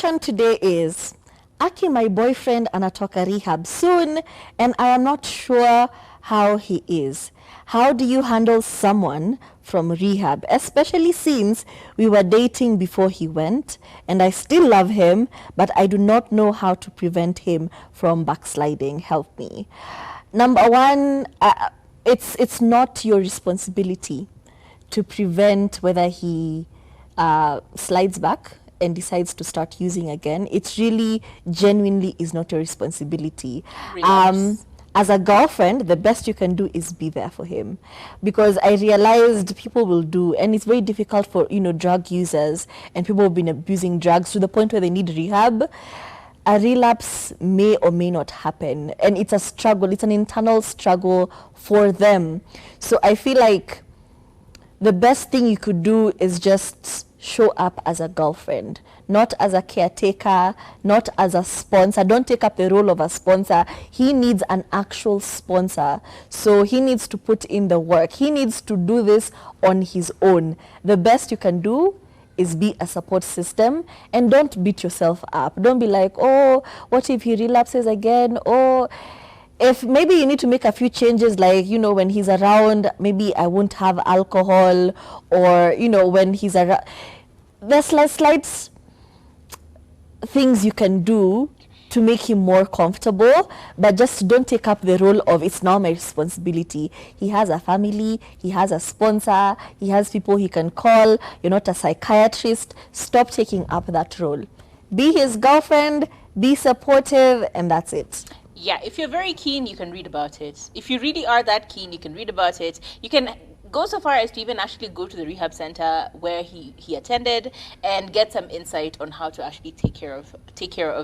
question today is, Aki, my boyfriend anatoka rehab soon, and I am not sure how he is. How do you handle someone from rehab, especially since we were dating before he went, and I still love him, but I do not know how to prevent him from backsliding. Help me. Number one, it's not your responsibility to prevent whether he slides back and decides to start using again. It really genuinely is not your responsibility. As a girlfriend, the best you can do is be there for him, because I realized people will do, and it's very difficult for drug users and people who've been abusing drugs to the point where they need rehab. A relapse may or may not happen, and it's a struggle. It's an internal struggle for them. So I feel like the best thing you could do is just show up as a girlfriend, not as a caretaker, not as a sponsor. Don't take up the role of a sponsor. He needs an actual sponsor. So he needs to put in the work. He needs to do this on his own. The best you can do is be a support system, and don't beat yourself up. Don't be like, oh, what if he relapses again? Oh, if maybe you need to make a few changes, like, when he's around, maybe I won't have alcohol, or, when he's around, there's slight things you can do to make him more comfortable, but just don't take up the role of it's now my responsibility. He has a family, he has a sponsor, he has people he can call. You're not a psychiatrist. Stop taking up that role. Be his girlfriend, be supportive, and that's it. Yeah, if you're very keen, you can read about it. If you really are that keen, you can read about it. You can go so far as to even actually go to the rehab center where he attended and get some insight on how to actually take care of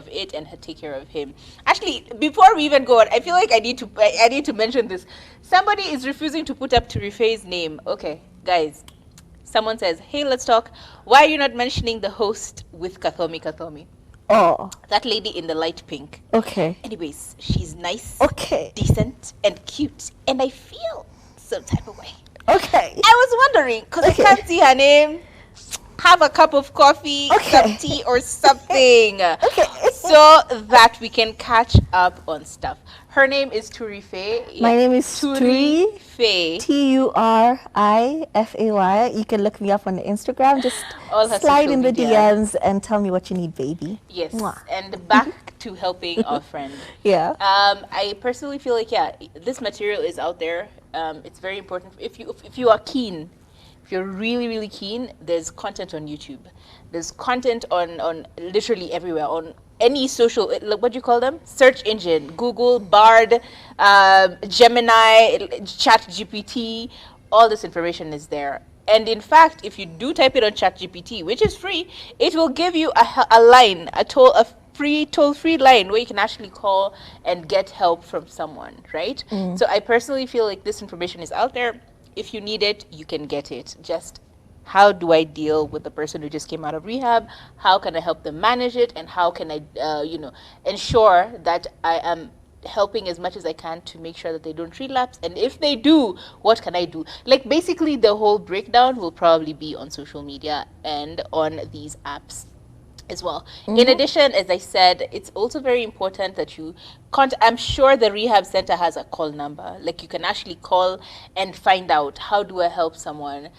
it and take care of him. Actually, before we even go on, I feel like I need to mention this. Somebody is refusing to put up Turife's name. Okay, guys. Someone says, "Hey, let's talk. Why are you not mentioning the host with Kathomi?" Oh. That lady in the light pink. Okay. Anyways, she's nice, okay, decent, and cute. And I feel some type of way. Okay. I was wondering, because I can't see her name. Have a cup of coffee, some tea, or something. So that we can catch up on stuff. Her name is Turife. My name is Turife. Turifay. You can look me up on the Instagram. Just slide in the DMs and tell me what you need, baby. Yes. Mwah. And back to helping our friend. Yeah. I personally feel like, this material is out there. It's very important. If you are keen, if you're really, really keen, there's content on YouTube. There's content on literally everywhere, on any social, what do you call them? Search engine, Google, Bard, Gemini, ChatGPT, all this information is there. And in fact, if you do type it on ChatGPT, which is free, it will give you a free toll-free line where you can actually call and get help from someone, right? So I personally feel like this information is out there. If you need it, you can get it. Just how do I deal with the person who just came out of rehab? How can I help them manage it? And how can I, ensure that I am helping as much as I can to make sure that they don't relapse? And if they do, what can I do? Like, basically, the whole breakdown will probably be on social media and on these apps as well. In addition, as I said, it's also very important that you I'm sure the rehab center has a call number. Like, you can actually call and find out, how do I help someone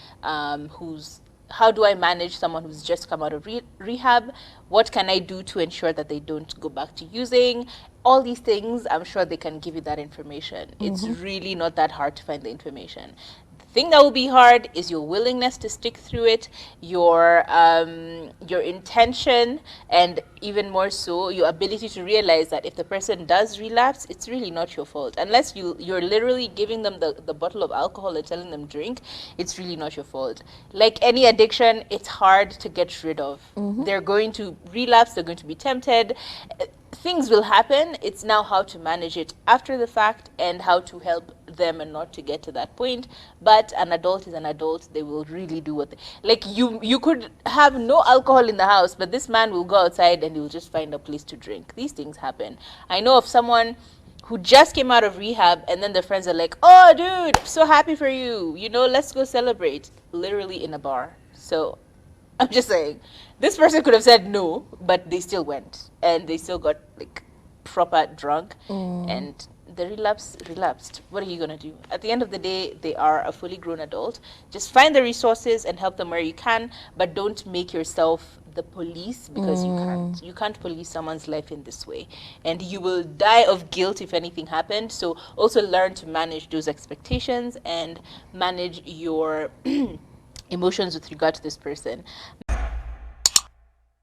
how do I manage someone who's just come out of rehab? What can I do to ensure that they don't go back to using? All these things, I'm sure they can give you that information. It's really not that hard to find the information. Thing that will be hard is your willingness to stick through it, your intention, and even more so, your ability to realize that if the person does relapse, it's really not your fault. Unless you're literally giving them the bottle of alcohol and telling them drink, it's really not your fault. Like any addiction, it's hard to get rid of. They're going to relapse, they're going to be tempted. Things will happen. It's now how to manage it after the fact and how to help them and not to get to that point. But an adult is an adult. They will really do what you could have no alcohol in the house, but this man will go outside and he will just find a place to drink. These things happen. I know of someone who just came out of rehab, and then their friends are like, "Oh, dude, so happy for you. Let's go celebrate." Literally in a bar. So I'm just saying, this person could have said no, but they still went, and they still got like proper drunk, and the relapsed. What are you gonna do? At the end of the day, they are a fully grown adult. Just find the resources and help them where you can, but don't make yourself the police, because you can't. You can't police someone's life in this way, and you will die of guilt if anything happened. So also learn to manage those expectations and manage your emotions with regard to this person.